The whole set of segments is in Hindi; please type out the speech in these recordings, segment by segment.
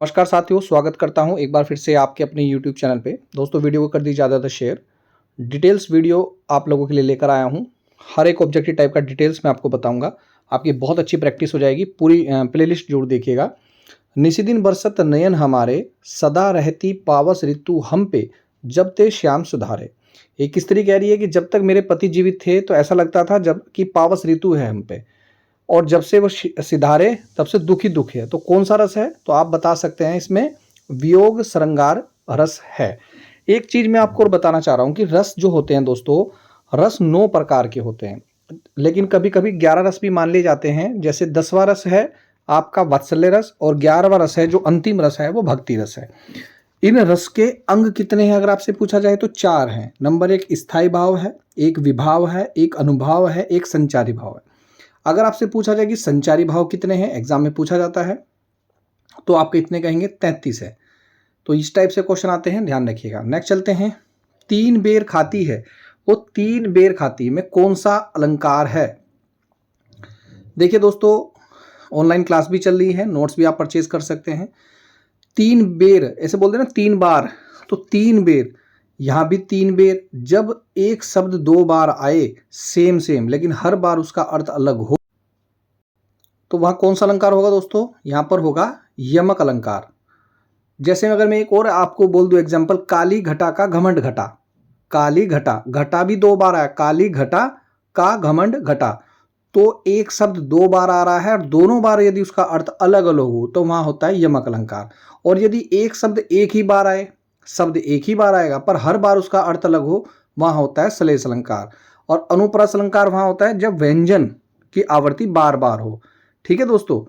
नमस्कार साथियों, स्वागत करता हूं एक बार फिर से आपके अपने YouTube चैनल पे। दोस्तों वीडियो को कर दीजिए ज़्यादा शेयर। डिटेल्स वीडियो आप लोगों के लिए लेकर आया हूं। हर एक ऑब्जेक्टिव टाइप का डिटेल्स मैं आपको बताऊंगा। आपकी बहुत अच्छी प्रैक्टिस हो जाएगी। पूरी प्लेलिस्ट जरूर देखिएगा। निशिदिन बरसत नयन हमारे, सदा रहती पावस ऋतु हम पे, जब ते श्याम सुधारे। एक स्त्री कह रही है कि जब तक मेरे पति जीवित थे तो ऐसा लगता था जब कि पावस ऋतु है हम पे, और जब से वो सिधारे तब से दुख ही दुख है। तो कौन सा रस है? तो आप बता सकते हैं इसमें वियोग श्रृंगार रस है। एक चीज मैं आपको और बताना चाह रहा हूं कि रस जो होते हैं दोस्तों, रस 9 प्रकार के होते हैं, लेकिन कभी कभी 11 रस भी मान लिए जाते हैं। जैसे 10वां रस है आपका वात्सल्य रस, और 11वां रस है जो अंतिम रस है वो भक्ति रस है। इन रस के अंग कितने हैं अगर आपसे पूछा जाए तो 4 हैं। नंबर 1 स्थायी भाव है, एक विभाव है, एक अनुभाव है, एक संचारी भाव है। अगर आपसे पूछा जाए कि संचारी भाव कितने हैं, एग्जाम में पूछा जाता है, तो आप कितने कहेंगे? 33 है। तो इस टाइप से क्वेश्चन आते हैं, ध्यान रखिएगा। नेक्स्ट चलते हैं। 3 बेर खाती है, वो 3 बेर खाती में कौन सा अलंकार है? देखिए दोस्तों, ऑनलाइन क्लास भी चल रही है, नोट्स भी आप परचेज कर सकते हैं। 3 बेर ऐसे बोलते हैं ना, 3 बार, तो 3 बेर, यहां भी 3 बेर। जब एक शब्द 2 बार आए सेम सेम, लेकिन हर बार उसका अर्थ अलग हो, तो वहां कौन सा अलंकार होगा दोस्तों? यहां पर होगा यमक अलंकार। जैसे अगर मैं एक और आपको बोल दूं एग्जांपल, काली घटा का घमंड घटा। काली घटा, घटा भी 2 बार आया, काली घटा का घमंड घटा, तो एक शब्द 2 बार आ रहा है और दोनों बार यदि उसका अर्थ अलग अलग हो तो वहां होता है यमक अलंकार। और यदि एक शब्द एक ही बार आए, शब्द एक ही बार आएगा पर हर बार उसका अर्थ अलग हो, वहां होता है श्लेष अलंकार। और अनुप्रास अलंकार वहां होता है जब व्यंजन की आवृत्ति बार बार हो। ठीक है दोस्तों,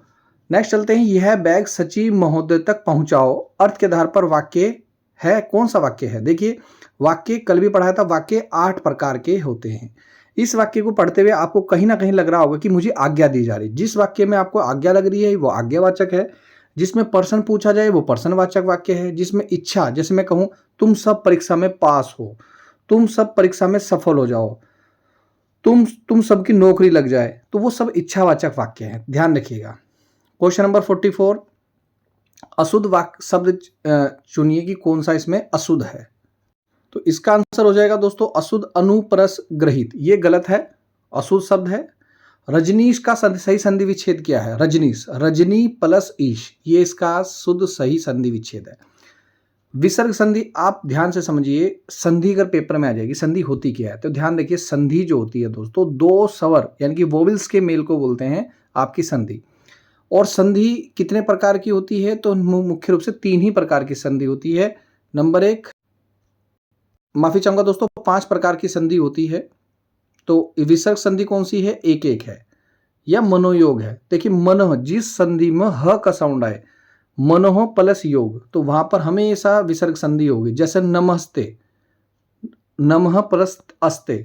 नेक्स्ट चलते हैं। यह बैग सचिव महोदय तक पहुंचाओ, अर्थ के आधार पर वाक्य है। कौन सा वाक्य है? देखिए, वाक्य कल भी पढ़ाया था, वाक्य 8 प्रकार के होते हैं। इस वाक्य को पढ़ते हुए आपको कहीं ना कहीं लग रहा होगा कि मुझे आज्ञा दी जा रही। जिस वाक्य में आपको आज्ञा लग रही है वो आज्ञावाचक है, जिसमें प्रश्न पूछा जाए वो प्रश्नवाचक वाक्य है, जिसमें इच्छा, जैसे मैं कहूं तुम सब परीक्षा में पास हो, तुम सब परीक्षा में सफल हो जाओ, तुम सबकी नौकरी लग जाए, तो वो सब इच्छावाचक वाक्य है। ध्यान रखिएगा। क्वेश्चन नंबर 44, अशुद्ध वाक्य शब्द चुनिए कि कौन सा इसमें अशुद्ध है। तो इसका आंसर हो जाएगा दोस्तों अशुद्ध अनुप्रस ग्रहित। ये गलत है, अशुद्ध शब्द है। रजनीश का सही संधि विच्छेद क्या है? रजनीश, रजनी प्लस ईश, ये इसका शुद्ध सही संधि विच्छेद है। विसर्ग संधि आप ध्यान से समझिए, संधि अगर पेपर में आ जाएगी, संधि होती क्या है? तो ध्यान रखिए, संधि जो होती है दोस्तों, 2 स्वर यानी कि वोवेल्स के मेल को बोलते हैं आपकी संधि। और संधि कितने प्रकार की होती है? तो मुख्य रूप से 3 ही प्रकार की संधि होती है। नंबर 1, माफी चाहूंगा दोस्तों, 5 प्रकार की संधि होती है। तो विसर्ग संधि कौन सी है? एक एक है, या मनोयोग है। देखिए, मन, जिस संधि में ह का साउंड आए, मनोह प्लस योग, तो वहां पर हमेशा विसर्ग संधि होगी। जैसे नमस्ते, नमः प्लस अस्ते,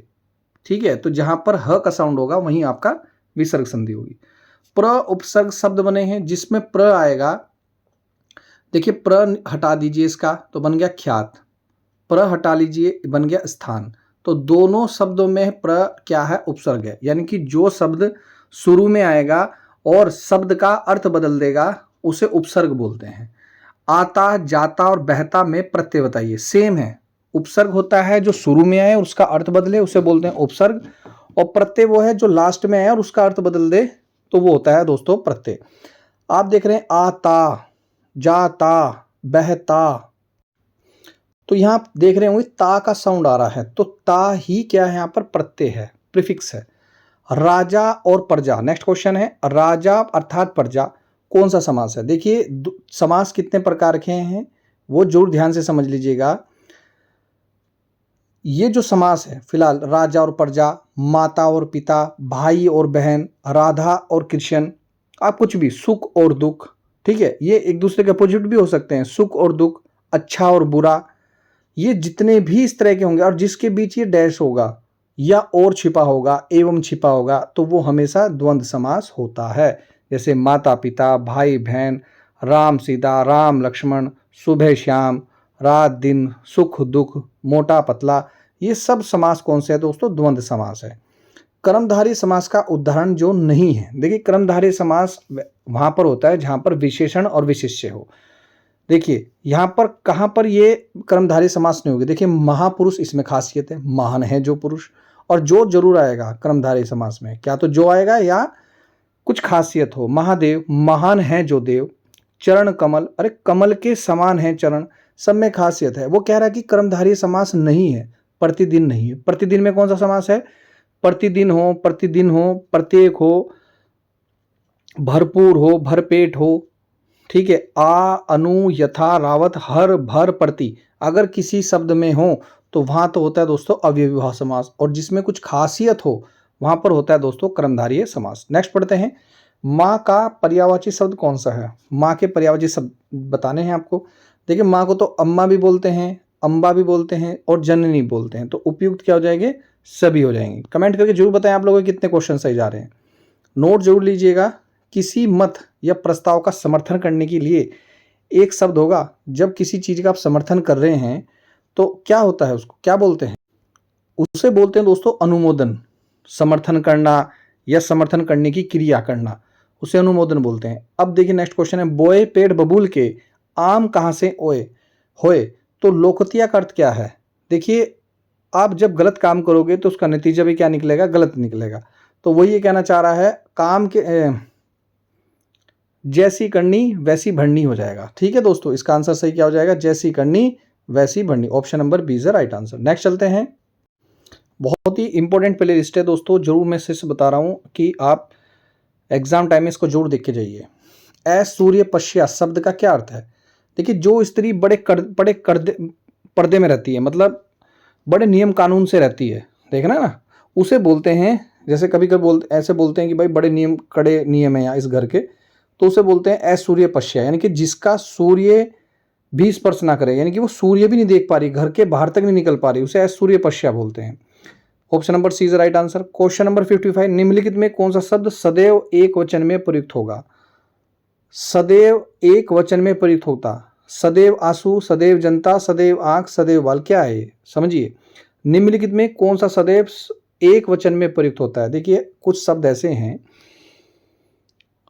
ठीक है, तो जहां पर ह का साउंड होगा वहीं आपका विसर्ग संधि होगी। प्र उपसर्ग शब्द बने हैं जिसमें प्र आएगा। देखिए, प्र हटा दीजिए इसका तो बन गया ख्यात, प्र हटा लीजिए बन गया स्थान। तो दोनों शब्दों में प्र क्या है? उपसर्ग है, यानी कि जो शब्द शुरू में आएगा और शब्द का अर्थ बदल देगा उसे उपसर्ग बोलते हैं। आता, जाता और बहता में प्रत्यय बताइए। सेम है, उपसर्ग होता है जो शुरू में आए और उसका अर्थ बदले, उसे बोलते हैं उपसर्ग। और प्रत्यय वो है जो लास्ट में आए और उसका अर्थ बदल दे, तो वो होता है दोस्तों प्रत्यय। आप देख रहे हैं आता, जाता, बहता, तो यहां आप देख रहे होंगे ता का साउंड आ रहा है, तो ता ही क्या है? यहां पर प्रत्यय है, प्रीफिक्स है। राजा और प्रजा, नेक्स्ट क्वेश्चन है। राजा अर्थात प्रजा कौन सा समास है? देखिए, समास कितने प्रकार के हैं वो जरूर ध्यान से समझ लीजिएगा। ये जो समास है, फिलहाल राजा और प्रजा, माता और पिता, भाई और बहन, राधा और कृष्ण, आप कुछ भी, सुख और दुख, ठीक है, ये एक दूसरे के अपोजिट भी हो सकते हैं, सुख और दुख, अच्छा और बुरा, ये जितने भी इस तरह के होंगे और जिसके बीच ये डैश होगा या और छिपा होगा, एवं छिपा होगा, तो वो हमेशा द्वंद्व समास होता है। जैसे माता पिता, भाई बहन, राम सीता, राम लक्ष्मण, सुबह शाम, रात दिन, सुख दुख, मोटा पतला, ये सब समास कौन से है दोस्तों? द्वंद्व समास है। कर्मधारय समास का उदाहरण जो नहीं है, देखिए कर्मधारय समास वहां पर होता है जहां पर विशेषण और विशिष्य हो। देखिए यहाँ पर कहाँ पर ये कर्मधारय समास नहीं होगी। देखिए महापुरुष इसमें खासियत है, महान है जो पुरुष, और जो जरूर आएगा कर्मधारय समास में, क्या तो जो आएगा या कुछ खासियत हो। महादेव, महान है जो देव। चरण कमल, अरे कमल के समान है चरण, सब में खासियत है। वो कह रहा है कि कर्मधारय समास नहीं है, प्रतिदिन नहीं है। प्रतिदिन में कौन सा समास है? प्रतिदिन हो, प्रतिदिन हो, प्रत्येक हो, भरपूर हो, भरपेट हो, ठीक है। आ, अनु, यथा, रावत, हर, भर, प्रति, अगर किसी शब्द में हो तो वहां तो होता है दोस्तों अव्ययीभाव समास, और जिसमें कुछ खासियत हो वहां पर होता है दोस्तों कर्मधारय समास। नेक्स्ट पढ़ते हैं, माँ का पर्यायवाची शब्द कौन सा है? माँ के पर्यायवाची शब्द बताने हैं आपको। देखिए माँ को तो अम्मा भी बोलते हैं, अम्बा भी बोलते हैं और जननी बोलते हैं, तो उपयुक्त क्या हो जाएंगे? सभी हो जाएंगे। कमेंट करके जरूर बताएं आप लोगों के कितने क्वेश्चन सही जा रहे हैं। नोट जरूर लीजिएगा। किसी मत या प्रस्ताव का समर्थन करने के लिए एक शब्द होगा। जब किसी चीज का आप समर्थन कर रहे हैं तो क्या होता है, उसको क्या बोलते हैं? उसे बोलते हैं दोस्तों अनुमोदन। समर्थन करना या समर्थन करने की क्रिया करना, उसे अनुमोदन बोलते हैं। अब देखिए नेक्स्ट क्वेश्चन है, बोए पेड़ बबूल के, आम कहाँ से ओए होए, तो लोकतिया का अर्थ क्या है? देखिए आप जब गलत काम करोगे तो उसका नतीजा भी क्या निकलेगा? गलत निकलेगा। तो वही ये कहना चाह रहा है, काम के जैसी करनी वैसी भरनी हो जाएगा। ठीक है दोस्तों, इसका आंसर सही क्या हो जाएगा? जैसी करनी वैसी भरनी। Option number B is the right answer. Next चलते हैं, बहुत ही इंपॉर्टेंट प्ले लिस्ट है दोस्तों, जरूर मैं से बता रहा हूं कि आप एग्जाम टाइम में इसको जरूर देख के जाइए। सूर्य पश्या शब्द का क्या अर्थ है? देखिए जो स्त्री बड़े पर्दे में रहती है, मतलब बड़े नियम कानून से रहती है, देखना ना, उसे बोलते हैं, जैसे कभी कभी ऐसे बोलते हैं कि भाई बड़े नियम, कड़े नियम है यहाँ इस घर के, तो उसे बोलते हैं असूर्य पश्या, यानी कि जिसका सूर्य भी स्पर्श ना करे, यानी कि वो सूर्य भी नहीं देख पा रही, घर के बाहर तक नहीं निकल पा रही, उसे असूर्य पश्या बोलते हैं। Option number C is right answer. Question number 55, निम्नलिखित में कौन सा शब्द सदैव एक वचन में प्रयुक्त होगा? सदैव एक वचन में प्रयुक्त होता, सदैव आंसू, सदैव जनता, सदैव आंख, सदैव बाल, क्या है ये समझिए। निम्नलिखित में कौन सा सदैव एक वचन में प्रयुक्त होता है? देखिए कुछ शब्द ऐसे हैं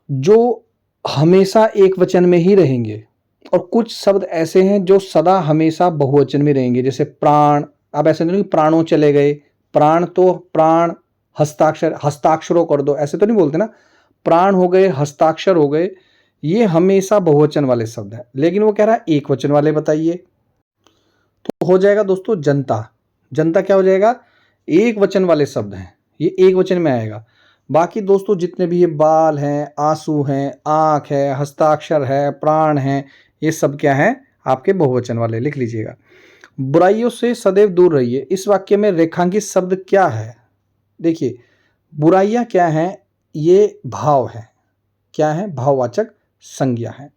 जो हमेशा एक वचन में ही रहेंगे, और कुछ शब्द ऐसे हैं जो सदा हमेशा बहुवचन में रहेंगे, जैसे प्राण। अब ऐसे नहीं कि प्राणों चले गए, प्राण तो प्राण, हस्ताक्षर, हस्ताक्षरों कर दो, ऐसे तो नहीं बोलते ना। प्राण हो गए, हस्ताक्षर हो गए, ये हमेशा बहुवचन वाले शब्द हैं, लेकिन वो कह रहा है एक वचन वाले बताइए, तो हो जाएगा दोस्तों जनता। जनता क्या हो जाएगा? एक वचन वाले शब्द हैं, ये एक वचन में आएगा। बाकी दोस्तों जितने भी ये बाल हैं, आंसू हैं, आंख है, हस्ताक्षर है, प्राण है, ये सब क्या है? आपके बहुवचन वाले। लिख लीजिएगा, बुराइयों से सदैव दूर रहिए, इस वाक्य में रेखांकित शब्द क्या है? देखिए बुराइयां क्या है? ये भाव है, क्या है? भाववाचक संज्ञा है।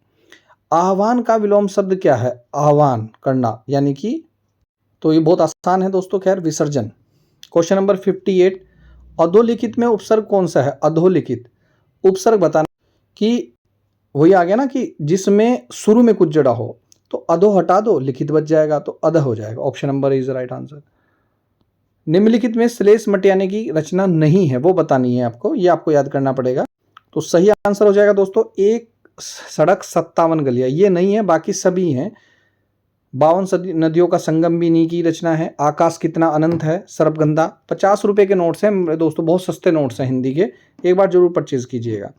आह्वान का विलोम शब्द क्या है? आह्वान करना, यानी कि, तो ये बहुत आसान है दोस्तों, खैर विसर्जन। क्वेश्चन नंबर 58, अधोलिखित में उपसर्ग कौन सा है? अधोलिखित उपसर्ग बताना, कि वही आ गया ना कि जिसमें शुरू में कुछ जड़ा हो, तो अधो हटा दो, लिखित बच जाएगा, तो अध हो जाएगा। Option number is right answer. निम्नलिखित में श्लेष मटियाने की रचना नहीं है, वो बतानी है आपको, ये आपको याद करना पड़ेगा। तो सही आंसर हो जाएगा दोस्तों, एक सड़क 57 गलियां, ये नहीं है, बाकी सभी हैं। 52 नदियों का संगम भी इन्हीं की रचना है। आकाश कितना अनंत है, सर्पगंधा। 50 रुपए के नोट्स हैं दोस्तों, बहुत सस्ते नोट्स हैं हिंदी के, एक बार जरूर परचेज कीजिएगा।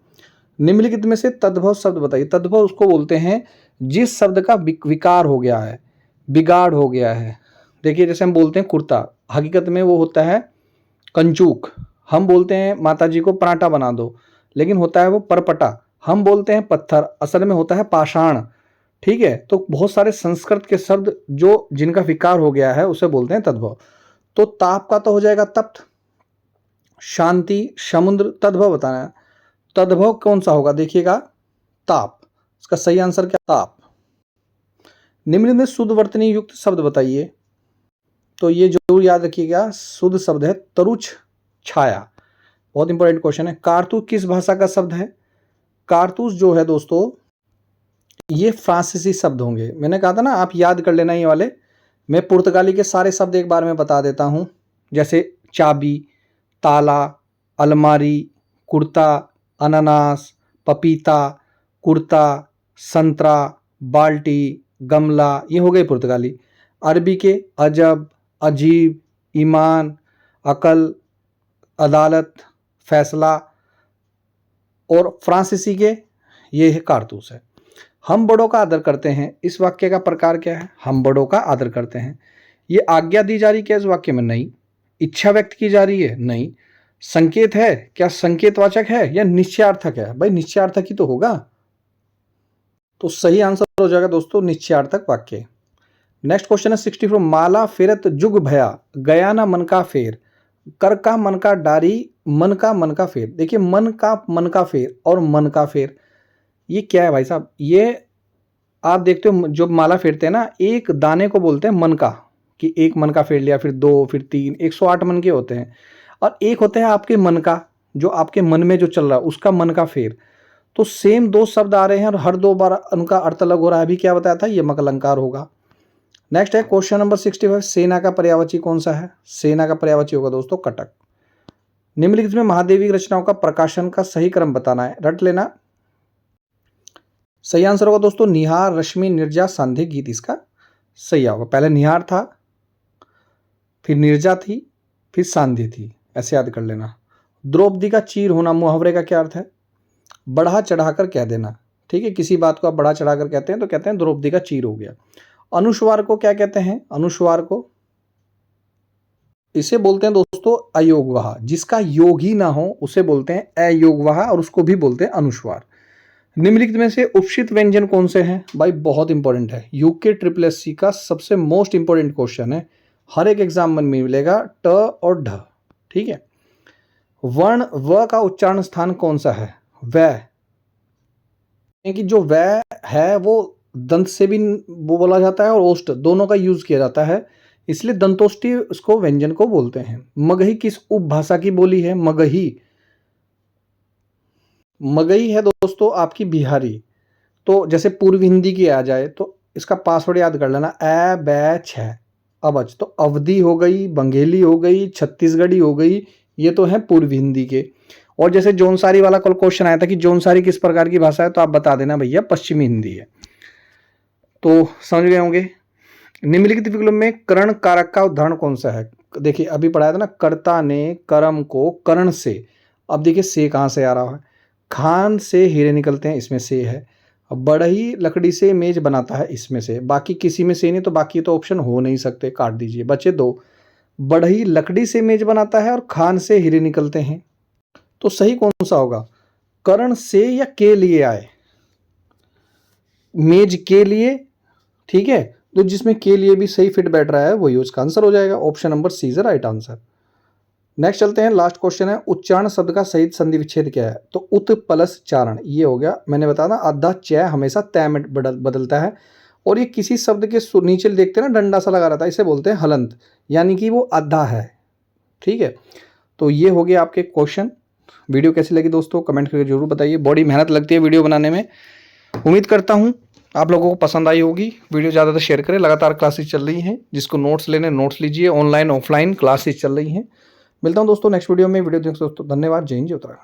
निम्नलिखित में से तद्भव शब्द बताइए। तद्भव उसको बोलते हैं जिस शब्द का विकार हो गया है, बिगाड़ हो गया है। देखिए जैसे हम बोलते हैं कुर्ता, हकीकत में वो होता है कंचूक। हम बोलते हैं माता जी को पराठा बना दो, लेकिन होता है वो परपटा। हम बोलते हैं पत्थर, असल में होता है पाषाण। ठीक है, तो बहुत सारे संस्कृत के शब्द जो जिनका विकार हो गया है उसे बोलते हैं तद्भव। तो ताप का तो हो जाएगा तप्त, शांति, समुद्र, तद्भव बताना है। तद्भव कौन सा होगा? देखिएगा ताप, इसका सही आंसर क्या? ताप। निम्न में शुद्ध वर्तनी युक्त शब्द बताइए, तो ये जरूर याद रखिएगा, शुद्ध शब्द है तरुछ छाया। बहुत इंपॉर्टेंट क्वेश्चन है। कारतूस किस भाषा का शब्द है? कारतूस जो है दोस्तों ये फ्रांसीसी शब्द होंगे, मैंने कहा था ना आप याद कर लेना ये वाले। मैं पुर्तगाली के सारे शब्द एक बार में बता देता हूं, जैसे चाबी, ताला, अलमारी, कुर्ता, अनानास, पपीता, कुर्ता, संतरा, बाल्टी, गमला, ये हो गए पुर्तगाली। अरबी के अजब, अजीब, ईमान, अकल, अदालत, फैसला, और फ्रांसीसी के ये है कारतूस है। हम बड़ों का आदर करते हैं, इस वाक्य का प्रकार क्या है? हम बड़ों का आदर करते हैं। ये आज्ञा दी जा रही क्या इस वाक्य में? नहीं। इच्छा व्यक्त की जा रही है? नहीं। संकेत है क्या? संकेतवाचक है या निश्चयार्थक है? भाई निश्चयार्थक ही तो होगा। तो सही आंसर हो जाएगा दोस्तों निश्चयार्थक वाक्य। नेक्स्ट क्वेश्चन है 64। माला फेरत जुग भया, गया ना मन का फेर, कर का मन का डारी, मन का फेर। देखिए मन का फेर और मन का फेर, ये क्या है भाई साहब? ये आप देखते हो जो माला फेरते हैं ना, एक दाने को बोलते हैं मन का, कि एक मन का फेर लिया, फिर 2, फिर 3, 108 मन के होते हैं। और एक होता है आपके मन का, जो आपके मन में जो चल रहा है उसका मन का फेर। तो सेम दो शब्द आ रहे हैं और हर 2 बार उनका अर्थ अलग हो रहा है। अभी क्या बताया था? ये मकलंकार होगा। नेक्स्ट है क्वेश्चन नंबर 65। सेना का पर्यायवाची कौन सा है? सेना का पर्यायवाची होगा दोस्तों कटक। निम्नलिखित में महादेवी की रचनाओं का प्रकाशन का सही क्रम बताना है, रट लेना। सही आंसर होगा दोस्तों निहार, रश्मि, निर्जा, सांध्य, गीत, इसका सही होगा। पहले निहार था, फिर निर्जा थी, फिर सांध्य थी, ऐसे याद कर लेना। द्रौपदी का चीर होना मुहावरे का क्या अर्थ है? बढ़ा चढ़ाकर कह देना। ठीक है, किसी बात को आप बढ़ा चढ़ाकर कहते हैं तो कहते हैं द्रौपदी का चीर हो गया। अनुस्वार को क्या कहते हैं? अनुस्वार को इसे बोलते हैं दोस्तों अयोगवाह। जिसका योग ही ना हो उसे बोलते हैं अयोगवाह, और उसको भी बोलते हैं अनुस्वार। निम्नलिखित में से उपशित व्यंजन कौन से हैं? भाई बहुत इंपॉर्टेंट है, यूके ट्रिपल एससी का सबसे मोस्ट इंपॉर्टेंट क्वेश्चन है, हर एक एग्जाम में मिलेगा। ट और ढ। ठीक है। वर्ण व का उच्चारण स्थान कौन सा है? वह, कि जो वह है वो दंत से भी वो बोला जाता है और ओष्ठ दोनों का यूज किया जाता है, इसलिए दंतोष्टी उसको व्यंजन को बोलते हैं। मगही किस उपभाषा की बोली है? मगही, मगही है दोस्तों आपकी बिहारी। तो जैसे पूर्वी हिंदी की आ जाए तो इसका पासवर्ड याद कर लेना, ए बै छ अवज। तो अवधी हो गई, बंगेली हो गई, छत्तीसगढ़ी हो गई, ये तो है पूर्वी हिंदी के। और जैसे जौनसारी वाला कल क्वेश्चन आया था कि जौनसारी किस प्रकार की भाषा है, तो आप बता देना भैया पश्चिमी हिंदी है। तो समझ गए होंगे। निम्नलिखित विकल्प में करण कारक का उदाहरण कौन सा है? देखिए अभी पढ़ाया था ना, कर्ता ने कर्म को करण से, अब देखिए से कहाँ से आ रहा है? खान से हीरे निकलते हैं, इसमें से है। अब बढ़ई लकड़ी से मेज बनाता है, इसमें से। बाकी किसी में से नहीं, तो बाकी तो ऑप्शन हो नहीं सकते, काट दीजिए, बचे 2। बढ़ई लकड़ी से मेज बनाता है और खान से हीरे निकलते हैं, तो सही कौन सा होगा? करण से या के लिए आए? मेज के लिए, ठीक है, तो जिसमें के लिए भी सही फिट बैठ रहा है वही उसका आंसर हो जाएगा। Option number C is the right answer. Next चलते हैं, लास्ट क्वेश्चन है उच्चारण शब्द का सही संधि विच्छेद क्या है? तो उत प्लस चारण, ये हो गया। मैंने बताया ना आधा च हमेशा तय में बदलता है, और ये किसी शब्द के नीचे देखते हैं ना डंडा सा लगा रहता है, इसे बोलते हैं हलंत, यानी कि वो आधा है। ठीक है, तो ये हो गया आपके क्वेश्चन। वीडियो कैसी लगी दोस्तों कमेंट करके जरूर बताइए। बड़ी मेहनत लगती है वीडियो बनाने में, उम्मीद करता हूँ आप लोगों को पसंद आई होगी। वीडियो ज़्यादा शेयर करें। लगातार क्लासेस चल रही हैं, जिसको नोट्स लेने नोट्स लीजिए, ऑनलाइन ऑफलाइन क्लासेस चल रही हैं। मिलता हूँ दोस्तों नेक्स्ट वीडियो में। वीडियो देखने दोस्तों धन्यवाद। जय हिंद, जय उत्तराखंड।